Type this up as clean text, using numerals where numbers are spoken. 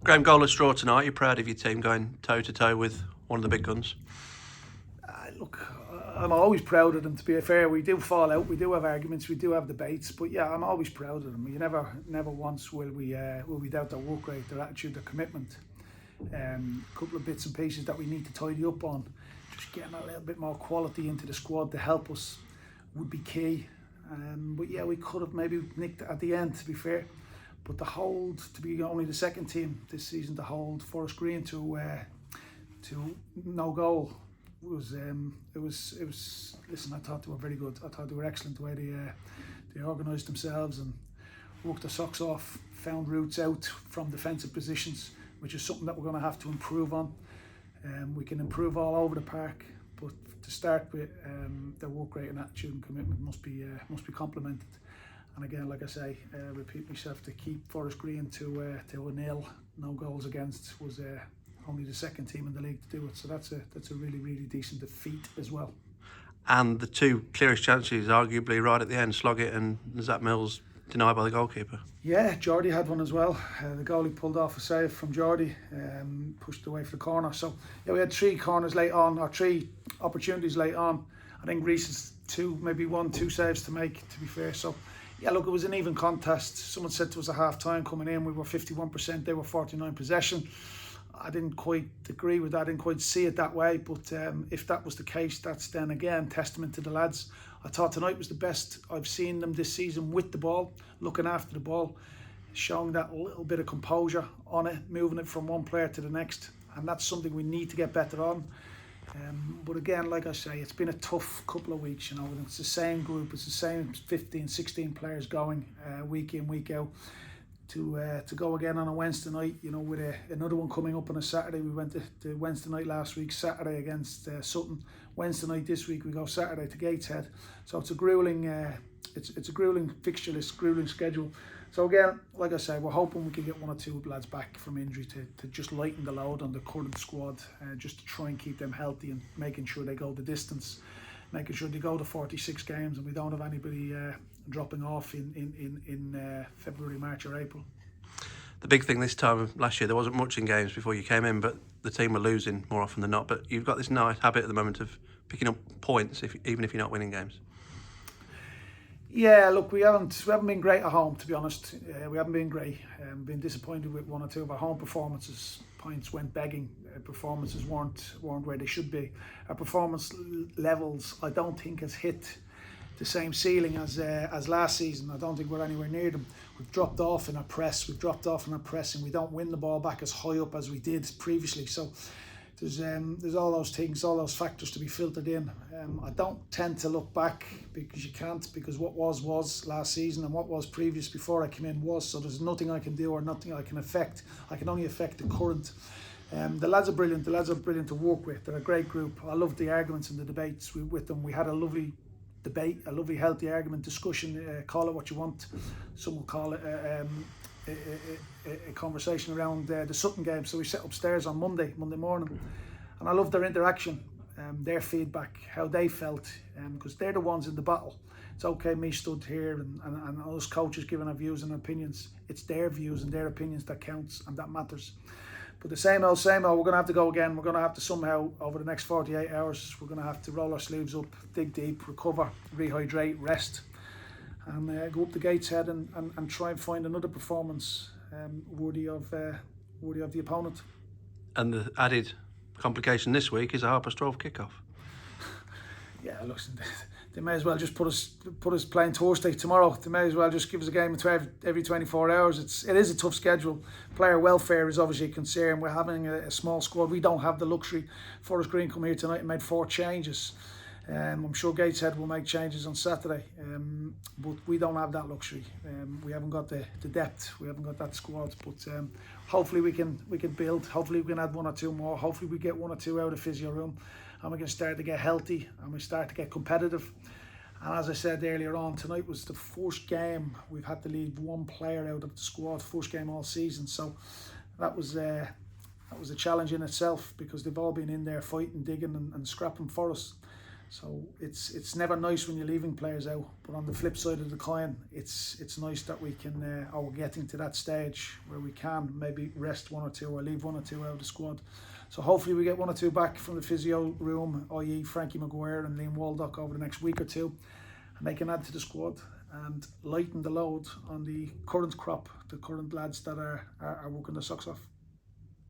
Graham, goalless draw tonight. You're proud of your team going toe to toe with one of the big guns. Look, I'm always proud of them. To be fair, we do fall out, we do have arguments, we do have debates, but yeah, I'm always proud of them. You never once will we doubt their work rate, their attitude, their commitment. A couple of bits and pieces that we need to tidy up on. Just getting a little bit more quality into the squad to help us would be key. But yeah, we could have maybe nicked it at the end, to be fair. But to hold, to be only the second team this season to hold Forest Green to no goal was it was. Listen, I thought they were very good. I thought they were excellent the way they organised themselves and worked their socks off, found routes out from defensive positions, which is something that we're going to have to improve on. We can improve all over the park, but to start with, their work rate and attitude and commitment must be complimented. And again, like I say, repeat myself, to keep Forest Green to a nil, no goals against, was only the second team in the league to do it. So that's a really decent defeat as well. And the two clearest chances, arguably right at the end, Sloggett and Zach Mills, denied by the goalkeeper. Yeah, Geordie had one as well. The goalie pulled off a save from Geordie, pushed away for the corner. So yeah, we had three corners late on, or three opportunities late on. I think Reese's two saves to make, to be fair. So yeah, look, it was an even contest. Someone said to us at half time coming in, we were 51%, they were 49% possession. I didn't quite agree with that, I didn't quite see it that way, but if that was the case, that's then again testament to the lads. I thought tonight was the best I've seen them this season with the ball, looking after the ball, showing that little bit of composure on it, moving it from one player to the next, and that's something we need to get better on. But again, like I say, it's been a tough couple of weeks, and it's the same group, it's the same 15, 16 players going week in, week out. To go again on a Wednesday night, with another one coming up on a Saturday. We went to Wednesday night last week, Saturday against Sutton. Wednesday night this week we go Saturday to Gateshead. So it's a gruelling, it's a gruelling fixture list, gruelling schedule. So again, like I say, we're hoping we can get one or two lads back from injury to just lighten the load on the current squad, just to try and keep them healthy and making sure they go the distance, making sure they go to 46 games and we don't have anybody dropping off in February, March or April. The big thing this time of last year, there wasn't much in games before you came in, but the team were losing more often than not. But you've got this nice habit at the moment of picking up points, even if you're not winning games. Yeah, look, we haven't been great at home, to be honest. We haven't been great. Been disappointed with one or two of our home performances. Points went begging. Performances weren't where they should be. Our performance levels, I don't think, has hit the same ceiling as last season. I don't think we're anywhere near them. We've dropped off in our press. We've dropped off in our pressing. We don't win the ball back as high up as we did previously. So there's all those things, all those factors to be filtered in. I don't tend to look back, because you can't, because what was last season and what was previous before I came in was. So there's nothing I can do or nothing I can affect. I can only affect the current. The lads are brilliant. The lads are brilliant to work with. They're a great group. I love the arguments and the debates with them. We had a lovely debate, a lovely healthy argument, discussion, call it what you want. Some will call it a conversation around the Sutton game. So we sat upstairs on Monday morning, and I loved their interaction, their feedback, how they felt, because they're the ones in the battle. It's okay me stood here and us coaches giving our views and opinions. It's their views and their opinions that counts, and that matters. But the same old, we're going to have to go again. We're going to have to somehow, over the next 48 hours, we're going to have to roll our sleeves up, dig deep, recover, rehydrate, rest, and go up to Gateshead and try and find another performance worthy of the opponent. And the added complication this week is a 12:30 kickoff. Yeah, look, they may as well just put us playing Thursday tomorrow. They may as well just give us a game every 24 hours. It is a tough schedule. Player welfare is obviously a concern. We're having a small squad. We don't have the luxury. Forest Green come here tonight and made 4 changes. I'm sure Gateshead will make changes on Saturday, but we don't have that luxury. We haven't got the depth. We haven't got that squad. But hopefully we can build. Hopefully we can add 1 or 2 more. Hopefully we get 1 or 2 out of physio room, and we can start to get healthy and we start to get competitive. And as I said earlier on, tonight was the first game we've had to leave 1 player out of the squad. First game all season. So that was a challenge in itself, because they've all been in there fighting, digging and scrapping for us. So it's never nice when you're leaving players out, but on the flip side of the coin, it's nice that we can we're getting to that stage where we can maybe rest one or two or leave one or two out of the squad. So hopefully we get one or two back from the physio room, i.e. Frankie Maguire and Liam Waldock over the next week or two, and they can add to the squad and lighten the load on the current crop, the current lads that are working their socks off.